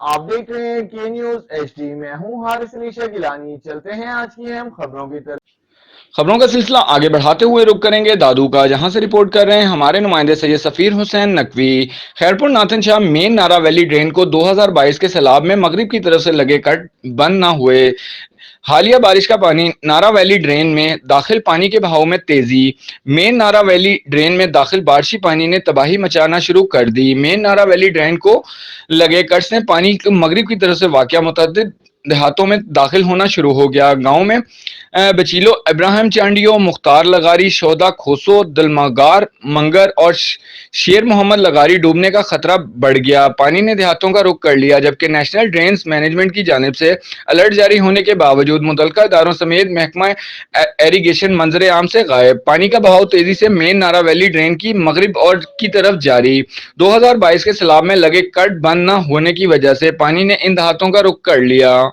आप देख रहे हैं के न्यूज HD। मैं हूं हारिस अली गिलानी। चलते हैं आज की अहम खबरों की तरफ। खबरों का सिलसिला आगे बढ़ाते हुए रुक करेंगे दादू का, जहां से रिपोर्ट कर रहे हैं हमारे नुमाइंदे सैयद सफीर हुसैन नकवी। खैरपुर नाथन शाह मेन नारा वैली ड्रेन को 2022 के सैलाब में मगरिब की तरफ से लगे कट बंद न हुए। हालिया बारिश का पानी नारा वैली ड्रेन में दाखिल, पानी के बहाव में तेजी। मेन नारा वैली ड्रेन में दाखिल बारिशी पानी ने तबाही मचाना शुरू कर दी। मेन नारा वैली ड्रेन को लगे कट से पानी मगरिब की तरफ से वाक़या मुतअद्दिद देहातों में दाखिल होना शुरू हो गया। गांव में बचीलो, इब्राहिम चांडियो, मुख्तार लगारी, शोदा खोसो, दलमगार मंगर और शेर मोहम्मद लगारी डूबने का खतरा बढ़ गया। पानी ने देहातों का रुख कर लिया, जबकि नेशनल ड्रेन्स मैनेजमेंट की जानिब से अलर्ट जारी होने के बावजूद मुतल्लिका इदारों समेत महकमा इरिगेशन मंजर आम से गायब। पानी का बहाव तेजी से मेन नारा वैली ड्रेन की मगरिब और की तरफ जारी। 2022 के सैलाब में लगे कट बंद न होने की वजह से पानी ने इन देहातों का रुख कर लिया।